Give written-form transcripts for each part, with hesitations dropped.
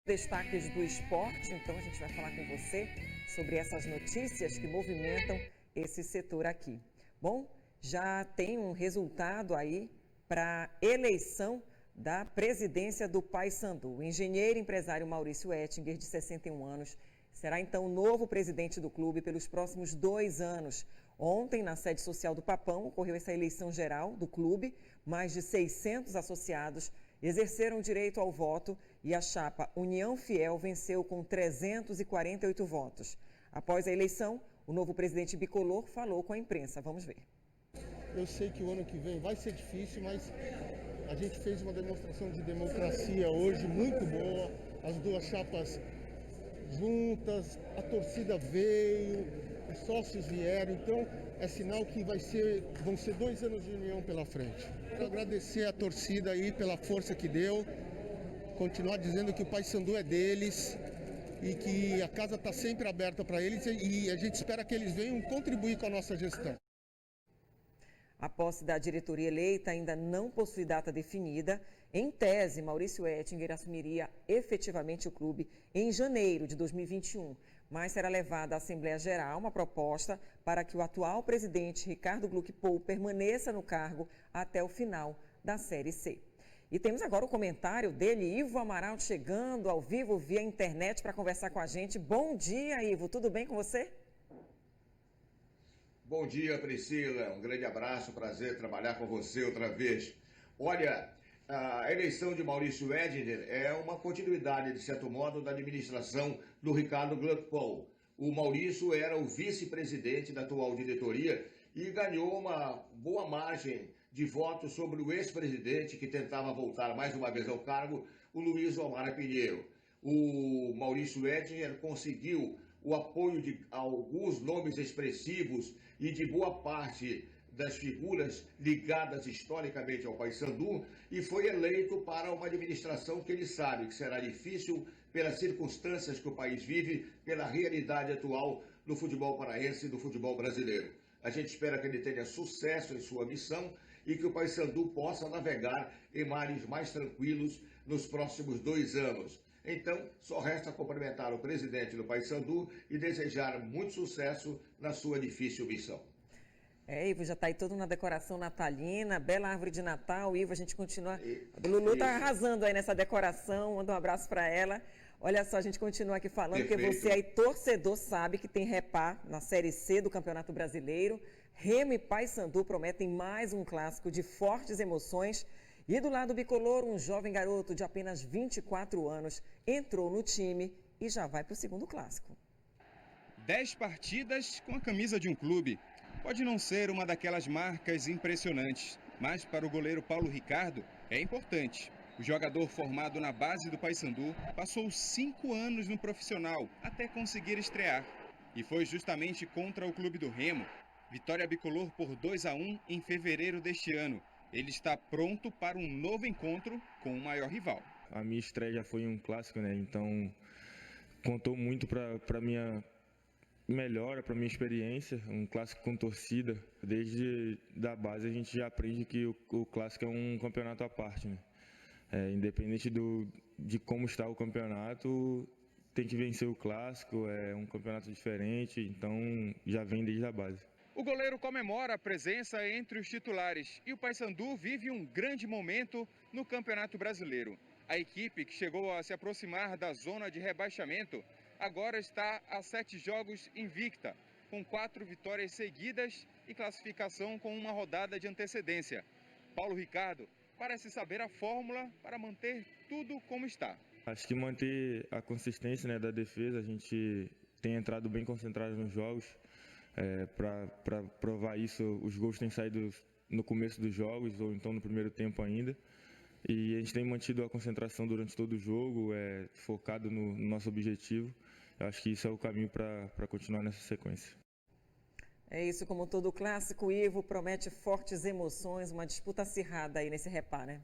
Destaques do esporte, então a gente vai falar com você sobre essas notícias que movimentam esse setor aqui. Bom, já tem um resultado aí para a eleição da presidência do Paysandu. O engenheiro e empresário Maurício Ettinger, de 61 anos, será então o novo presidente do clube pelos próximos 2 anos. Ontem, na sede social do Papão, ocorreu essa eleição geral do clube. Mais de 600 associados exerceram o direito ao voto e a chapa União Fiel venceu com 348 votos. Após a eleição, o novo presidente bicolor falou com a imprensa. Vamos ver. Eu sei que o ano que vem vai ser difícil, mas a gente fez uma demonstração de democracia hoje muito boa. As duas chapas juntas, a torcida veio, os sócios vieram, então é sinal que vão ser 2 anos de união pela frente. Quero agradecer a torcida aí pela força que deu, continuar dizendo que o Paysandu é deles e que a casa está sempre aberta para eles e a gente espera que eles venham contribuir com a nossa gestão. A posse da diretoria eleita ainda não possui data definida. Em tese, Maurício Ettinger assumiria efetivamente o clube em janeiro de 2021, mas será levada à Assembleia Geral uma proposta para que o atual presidente, Ricardo Gluck-Pou, permaneça no cargo até o final da Série C. E temos agora o comentário dele, Ivo Amaral, chegando ao vivo via internet para conversar com a gente. Bom dia, Ivo. Tudo bem com você? Bom dia, Priscila. Um grande abraço, prazer trabalhar com você outra vez. Olha, a eleição de Maurício Ettinger é uma continuidade, de certo modo, da administração do Ricardo Gluck-Pou. O Maurício era o vice-presidente da atual diretoria e ganhou uma boa margem de votos sobre o ex-presidente que tentava voltar mais uma vez ao cargo, o Luiz Omar Pinheiro. O Maurício Ettinger conseguiu o apoio de alguns nomes expressivos e de boa parte das figuras ligadas historicamente ao Paysandu e foi eleito para uma administração que ele sabe que será difícil pelas circunstâncias que o país vive, pela realidade atual do futebol paraense e do futebol brasileiro. A gente espera que ele tenha sucesso em sua missão e que o Paysandu possa navegar em mares mais tranquilos nos próximos 2 anos. Então, só resta cumprimentar o presidente do Paysandu e desejar muito sucesso na sua difícil missão. Ivo, já está aí todo na decoração natalina, bela árvore de Natal. Ivo, a gente continua... A Lulu está arrasando aí nessa decoração, manda um abraço para ela. Olha só, a gente continua aqui falando, porque você aí, torcedor, sabe que tem repá na Série C do Campeonato Brasileiro. Remo e Paysandu prometem mais um clássico de fortes emoções. E do lado bicolor, um jovem garoto de apenas 24 anos entrou no time e já vai para o segundo clássico. 10 partidas com a camisa de um clube. Pode não ser uma daquelas marcas impressionantes, mas para o goleiro Paulo Ricardo é importante. O jogador formado na base do Paysandu passou 5 anos no profissional até conseguir estrear. E foi justamente contra o clube do Remo. Vitória bicolor por 2-1 em fevereiro deste ano. Ele está pronto para um novo encontro com o maior rival. A minha estreia já foi um clássico, né? Então contou muito para minha melhora, para minha experiência. Um clássico com torcida. Desde da base a gente já aprende que o clássico é um campeonato à parte, né? Independente de como está o campeonato, tem que vencer o clássico. É um campeonato diferente, então já vem desde a base. O goleiro comemora a presença entre os titulares e o Paysandu vive um grande momento no Campeonato Brasileiro. A equipe, que chegou a se aproximar da zona de rebaixamento, agora está a 7 jogos invicta, com 4 vitórias seguidas e classificação com uma rodada de antecedência. Paulo Ricardo parece saber a fórmula para manter tudo como está. Acho que manter a consistência, né, da defesa. A gente tem entrado bem concentrado nos jogos. Para provar isso, os gols têm saído no começo dos jogos ou então no primeiro tempo ainda. E a gente tem mantido a concentração durante todo o jogo, focado no nosso objetivo. Eu acho que isso é o caminho para continuar nessa sequência. É isso, como todo clássico, Ivo promete fortes emoções, uma disputa acirrada aí nesse repá, né?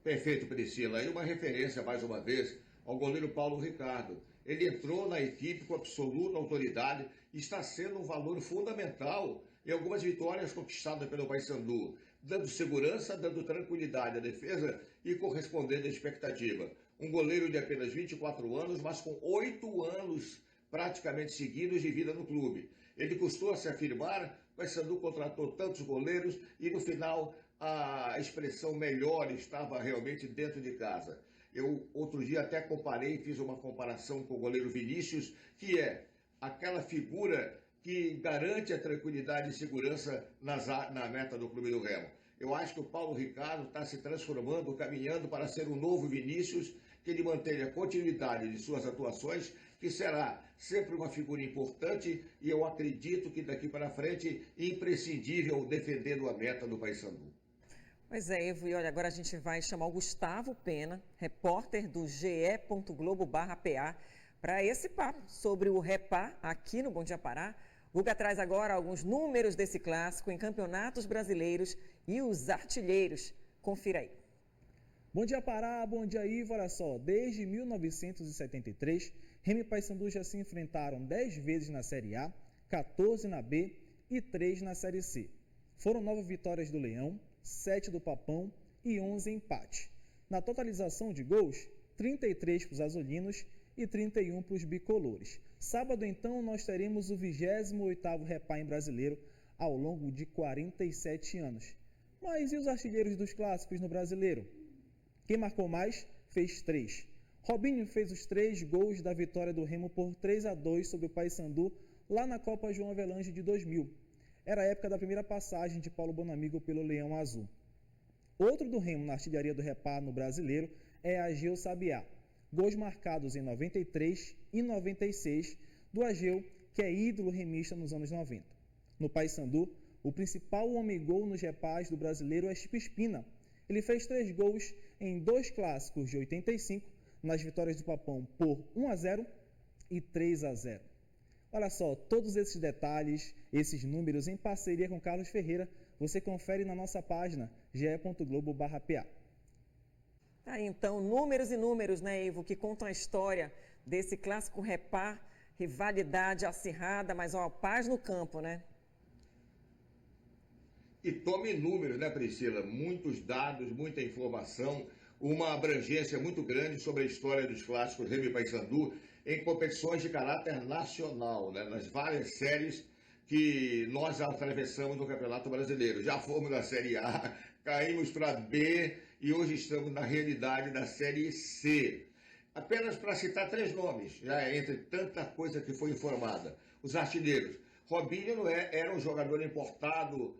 Perfeito, Priscila. E uma referência, mais uma vez, ao goleiro Paulo Ricardo. Ele entrou na equipe com absoluta autoridade e está sendo um valor fundamental em algumas vitórias conquistadas pelo Paysandu. dando segurança, dando tranquilidade à defesa e correspondendo à expectativa. Um goleiro de apenas 24 anos, mas com 8 anos praticamente seguidos de vida no clube. Ele custou a se afirmar, o Paysandu contratou tantos goleiros e no final a expressão melhor estava realmente dentro de casa. Eu outro dia até fiz uma comparação com o goleiro Vinícius, que é aquela figura que garante a tranquilidade e segurança na meta do Clube do Remo. Eu acho que o Paulo Ricardo está se transformando, caminhando para ser um novo Vinícius, que ele mantenha a continuidade de suas atuações, que será sempre uma figura importante e eu acredito que daqui para frente imprescindível defendendo a meta do Paysandu. Pois é, Evo, e olha, agora a gente vai chamar o Gustavo Pena, repórter do ge.globo.pa, para esse papo sobre o Repá aqui no Bom Dia Pará. O Guga traz agora alguns números desse clássico em campeonatos brasileiros e os artilheiros. Confira aí. Bom dia, Pará, bom dia, Ivo. Olha só, desde 1973, Remo e Paysandu já se enfrentaram 10 vezes na Série A, 14 na B e 3 na Série C. Foram 9 vitórias do Leão, 7 do Papão e 11 empates. Na totalização de gols, 33 para os azulinos e 31 para os bicolores. Sábado, então, nós teremos o 28º Repá em Brasileiro ao longo de 47 anos. Mas e os artilheiros dos clássicos no Brasileiro? Quem marcou mais fez 3. Robinho fez os 3 gols da vitória do Remo por 3-2 sobre o Paysandu lá na Copa João Avelange de 2000. Era a época da primeira passagem de Paulo Bonamigo pelo Leão Azul. Outro do Remo na artilharia do Repá no Brasileiro é Ageu Sabiá. Gols marcados em 93 e 96 do Ageu, que é ídolo remista nos anos 90. No Paysandu, o principal homem-gol nos repás do Brasileiro é Chico Espina. Ele fez 3 gols em 2 clássicos de 85, nas vitórias do Papão por 1-0 e 3-0. Olha só, todos esses detalhes, esses números em parceria com Carlos Ferreira, você confere na nossa página ge.globo.pa. Aí então, números e números, né, Ivo, que contam a história desse clássico Repá, rivalidade acirrada, mas ó, paz no campo, né? E tome números, né, Priscila? Muitos dados, muita informação, uma abrangência muito grande sobre a história dos clássicos Remo e Paysandu em competições de caráter nacional, né? Nas várias séries que nós atravessamos no Campeonato Brasileiro. Já fomos da Série A, caímos para B e hoje estamos na realidade da Série C. Apenas para citar 3 nomes, já entre tanta coisa que foi informada. Os artilheiros. Robinho era um jogador importado,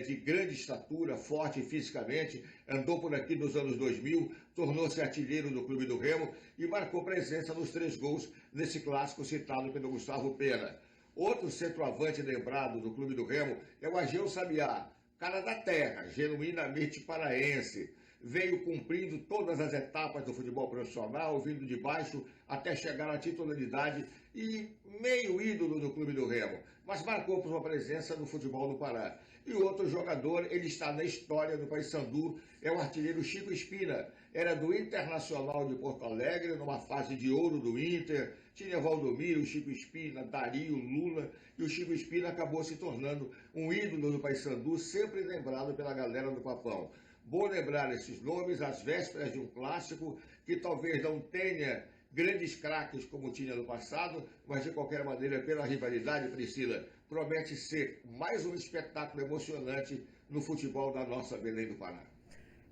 de grande estatura, forte fisicamente, andou por aqui nos anos 2000, tornou-se artilheiro do Clube do Remo e marcou presença nos 3 gols nesse clássico citado pelo Gustavo Pena. Outro centroavante lembrado do Clube do Remo é o Ageu Sabiá, cara da terra, genuinamente paraense. Veio cumprindo todas as etapas do futebol profissional, vindo de baixo até chegar à titularidade e meio ídolo do Clube do Remo, mas marcou por sua presença no futebol do Pará. E o outro jogador, ele está na história do Paysandu, é o artilheiro Chico Espina. Era do Internacional de Porto Alegre, numa fase de ouro do Inter. Tinha Valdomiro, Chico Espina, Dario, Lula. E o Chico Espina acabou se tornando um ídolo do Paysandu, sempre lembrado pela galera do Papão. Bom lembrar esses nomes às vésperas de um clássico que talvez não tenha grandes craques como tinha no passado, mas de qualquer maneira, pela rivalidade, Priscila, promete ser mais um espetáculo emocionante no futebol da nossa Belém do Pará.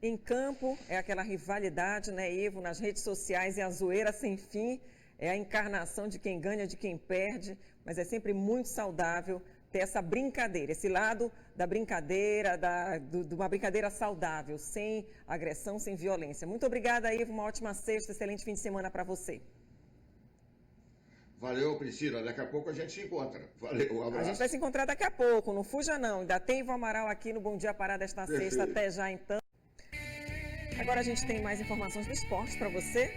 Em campo, é aquela rivalidade, né, Ivo? Nas redes sociais é a zoeira sem fim, é a encarnação de quem ganha, de quem perde, mas é sempre muito saudável ter essa brincadeira, esse lado da brincadeira, de uma brincadeira saudável, sem agressão, sem violência. Muito obrigada, Ivo, uma ótima sexta, excelente fim de semana para você. Valeu, Priscila. Daqui a pouco a gente se encontra. Valeu, um abraço. A gente vai se encontrar daqui a pouco, não fuja não. Ainda tem Ivo Amaral aqui no Bom Dia Pará desta sexta. Até já, então. Agora a gente tem mais informações do esporte para você.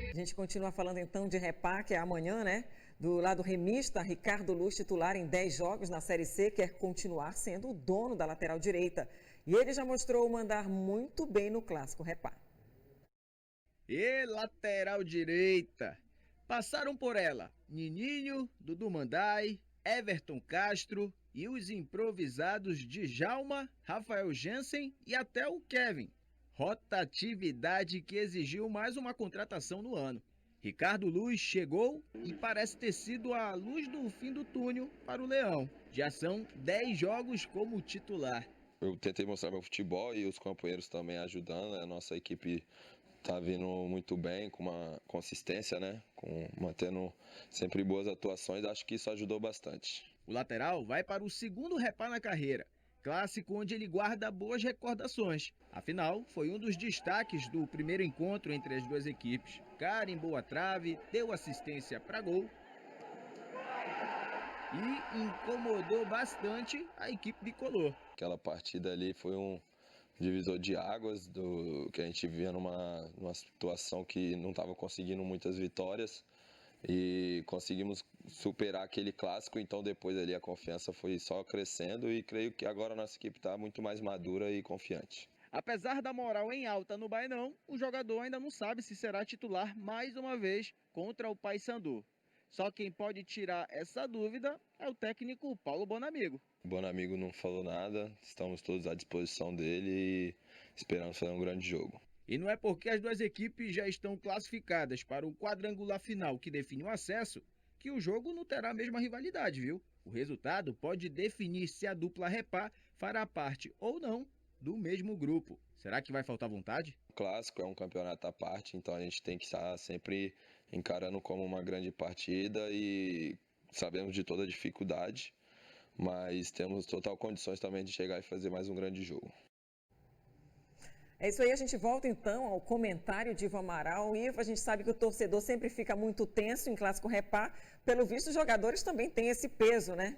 A gente continua falando então de Repá, que é amanhã, né? Do lado remista, Ricardo Luz, titular em 10 jogos na Série C, quer continuar sendo o dono da lateral direita. E ele já mostrou mandar muito bem no clássico Repá. E lateral direita. Passaram por ela Nininho, Dudu Mandai, Everton Castro e os improvisados Djalma, Rafael Jensen e até o Kevin. Rotatividade que exigiu mais uma contratação no ano. Ricardo Luz chegou e parece ter sido a luz do fim do túnel para o Leão. Já são 10 jogos como titular. Eu tentei mostrar meu futebol e os companheiros também ajudando. A nossa equipe está vindo muito bem, com uma consistência, né? Mantendo sempre boas atuações. Acho que isso ajudou bastante. O lateral vai para o segundo repá na carreira. Clássico onde ele guarda boas recordações. Afinal, foi um dos destaques do primeiro encontro entre as duas equipes. Carimbou a trave, deu assistência para gol e incomodou bastante a equipe bicolor. Aquela partida ali foi um divisor de águas do que a gente via numa situação que não estava conseguindo muitas vitórias. E conseguimos superar aquele clássico, então depois ali a confiança foi só crescendo e creio que agora a nossa equipe está muito mais madura e confiante. Apesar da moral em alta no Bainão, o jogador ainda não sabe se será titular mais uma vez contra o Paysandu. Só quem pode tirar essa dúvida é o técnico Paulo Bonamigo. O Bonamigo não falou nada, estamos todos à disposição dele e esperamos fazer um grande jogo. E não é porque as duas equipes já estão classificadas para o quadrangular final que define o acesso que o jogo não terá a mesma rivalidade, viu? O resultado pode definir se a dupla repá fará parte ou não do mesmo grupo. Será que vai faltar vontade? O clássico é um campeonato à parte, então a gente tem que estar sempre encarando como uma grande partida e sabemos de toda a dificuldade, mas temos total condições também de chegar e fazer mais um grande jogo. É isso aí, a gente volta então ao comentário de Ivo Amaral. Ivo, a gente sabe que o torcedor sempre fica muito tenso em clássico repá. Pelo visto, os jogadores também têm esse peso, né?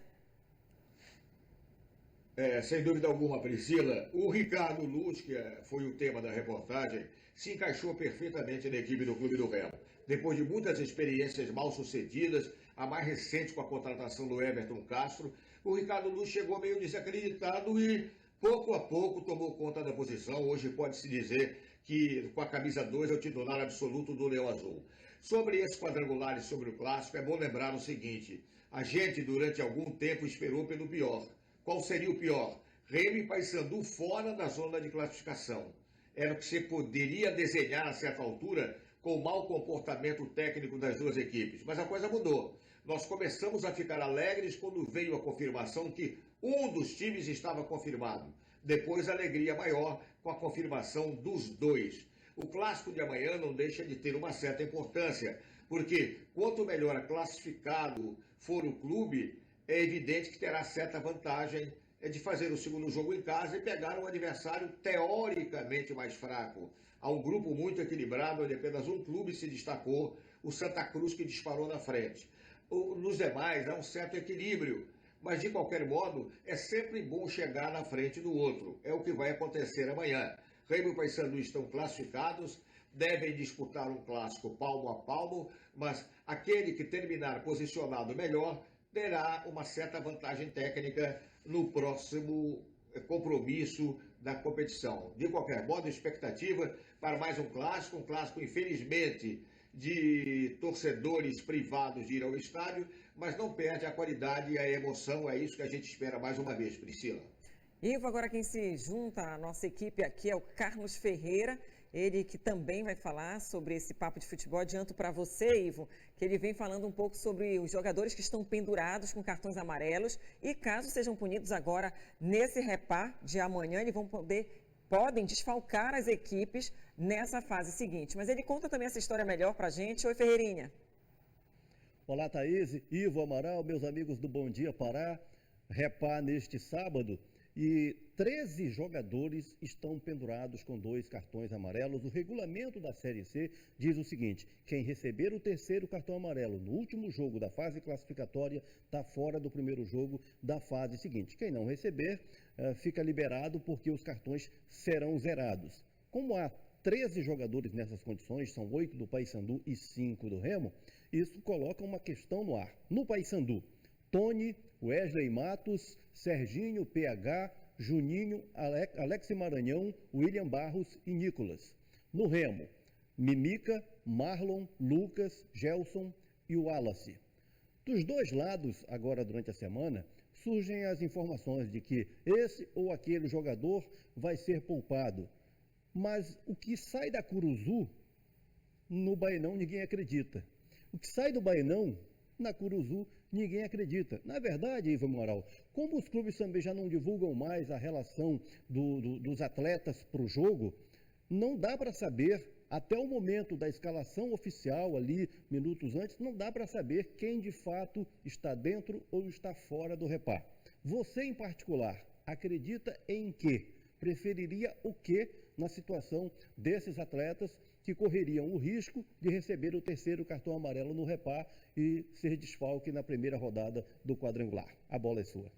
Sem dúvida alguma, Priscila. O Ricardo Luz, que foi o tema da reportagem, se encaixou perfeitamente na equipe do Clube do Remo. Depois de muitas experiências mal sucedidas, a mais recente com a contratação do Everton Castro, o Ricardo Luz chegou meio desacreditado e pouco a pouco tomou conta da posição. Hoje pode-se dizer que com a camisa 2 é o titular absoluto do Leão Azul. Sobre esse quadrangular e sobre o clássico, é bom lembrar o seguinte: a gente durante algum tempo esperou pelo pior. Qual seria o pior? Remo e Paysandu fora da zona de classificação. Era o que você poderia desenhar a certa altura com o mau comportamento técnico das duas equipes. Mas a coisa mudou. Nós começamos a ficar alegres quando veio a confirmação que um dos times estava confirmado. Depois, a alegria maior com a confirmação dos dois. O clássico de amanhã não deixa de ter uma certa importância, porque quanto melhor classificado for o clube, é evidente que terá certa vantagem de fazer o segundo jogo em casa e pegar um adversário teoricamente mais fraco. Há um grupo muito equilibrado, onde apenas um clube se destacou, o Santa Cruz, que disparou na frente. Nos demais, há um certo equilíbrio, mas de qualquer modo, é sempre bom chegar na frente do outro. É o que vai acontecer amanhã. Remo e Paysandu estão classificados, devem disputar um clássico palmo a palmo, mas aquele que terminar posicionado melhor terá uma certa vantagem técnica no próximo compromisso da competição. De qualquer modo, a expectativa para mais um clássico infelizmente de torcedores privados de ir ao estádio, mas não perde a qualidade e a emoção. É isso que a gente espera mais uma vez, Priscila. Ivo, agora quem se junta à nossa equipe aqui é o Carlos Ferreira, ele que também vai falar sobre esse papo de futebol. Adianto para você, Ivo, que ele vem falando um pouco sobre os jogadores que estão pendurados com cartões amarelos e caso sejam punidos agora nesse repá de amanhã, eles podem desfalcar as equipes nessa fase seguinte. Mas ele conta também essa história melhor para a gente. Oi, Ferreirinha. Olá, Thaís, Ivo Amaral, meus amigos do Bom Dia Pará. Repá neste sábado e 13 jogadores estão pendurados com 2 cartões amarelos. O regulamento da Série C diz o seguinte: quem receber o terceiro cartão amarelo no último jogo da fase classificatória está fora do primeiro jogo da fase seguinte. Quem não receber fica liberado porque os cartões serão zerados. Como há 13 jogadores nessas condições, são 8 do Paysandu e 5 do Remo, isso coloca uma questão no ar. No Paysandu, Tony, Wesley Matos, Serginho, PH, Juninho, Alex Maranhão, William Barros e Nicolas. No Remo, Mimica, Marlon, Lucas, Gelson e Wallace. Dos dois lados, agora durante a semana, surgem as informações de que esse ou aquele jogador vai ser poupado. Mas o que sai da Curuzu, no Baenão ninguém acredita. O que sai do Baenão, na Curuzu, ninguém acredita. Na verdade, Ivo Moral, como os clubes também já não divulgam mais a relação dos atletas para o jogo, não dá para saber, até o momento da escalação oficial ali, minutos antes, não dá para saber quem de fato está dentro ou está fora do Repá. Você, em particular, acredita em quê? Preferiria o quê na situação desses atletas que correriam o risco de receber o terceiro cartão amarelo no Repá e ser desfalque na primeira rodada do quadrangular? A bola é sua.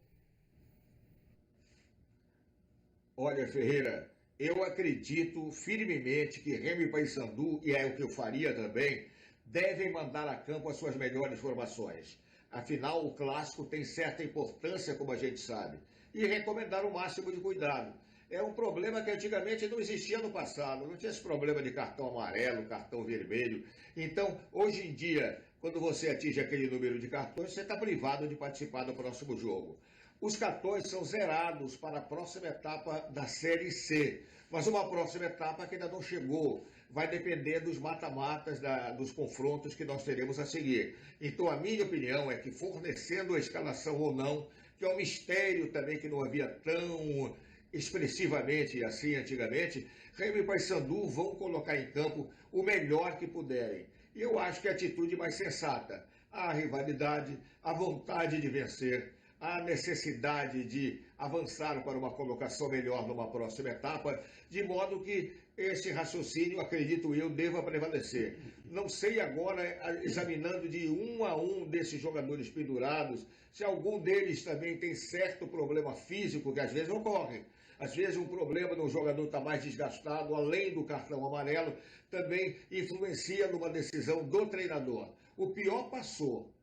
Olha, Ferreira, eu acredito firmemente que Remo e Paysandu, e é o que eu faria também, devem mandar a campo as suas melhores formações. Afinal, o clássico tem certa importância, como a gente sabe, e recomendar o máximo de cuidado. É um problema que antigamente não existia no passado, não tinha esse problema de cartão amarelo, cartão vermelho. Então, hoje em dia, quando você atinge aquele número de cartões, você está privado de participar do próximo jogo. Os cartões são zerados para a próxima etapa da Série C, mas uma próxima etapa que ainda não chegou. Vai depender dos mata-matas, dos confrontos que nós teremos a seguir. Então, a minha opinião é que, fornecendo a escalação ou não, que é um mistério também que não havia tão expressivamente assim antigamente, Remo e Paysandu vão colocar em campo o melhor que puderem. E eu acho que a atitude mais sensata, a rivalidade, a vontade de vencer, a necessidade de avançar para uma colocação melhor numa próxima etapa, de modo que esse raciocínio, acredito eu, deva prevalecer. Não sei agora, examinando de um a um desses jogadores pendurados, se algum deles também tem certo problema físico que às vezes ocorre. Às vezes um problema de um jogador estar mais desgastado, além do cartão amarelo, também influencia numa decisão do treinador. O pior passou.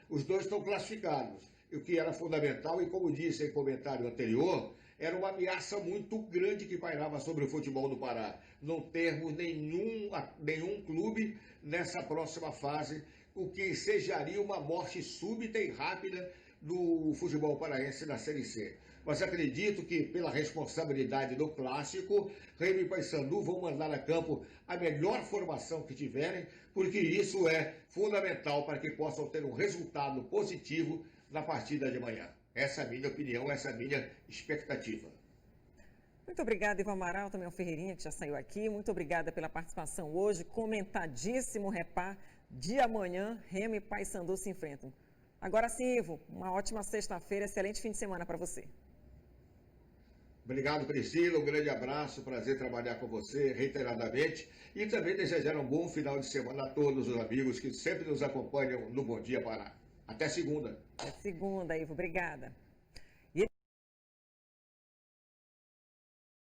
Os dois estão classificados. O que era fundamental, e como disse em comentário anterior, era uma ameaça muito grande que pairava sobre o futebol do Pará. Não termos nenhum clube nessa próxima fase, o que ensejaria uma morte súbita e rápida do futebol paraense na Série C. Mas acredito que, pela responsabilidade do clássico, Remo e Paysandu vão mandar a campo a melhor formação que tiverem, porque isso é fundamental para que possam ter um resultado positivo na partida de manhã. Essa é a minha opinião, essa é a minha expectativa. Muito obrigada, Ivo Amaral, também ao Ferreirinha, que já saiu aqui. Muito obrigada pela participação hoje. Comentadíssimo Repá de amanhã, Remo e Paysandu se enfrentam. Agora sim, Ivo, uma ótima sexta-feira, excelente fim de semana para você. Obrigado, Priscila, um grande abraço, prazer trabalhar com você reiteradamente e também desejar um bom final de semana a todos os amigos que sempre nos acompanham no Bom Dia Pará. Até segunda. Até segunda, Ivo, obrigada.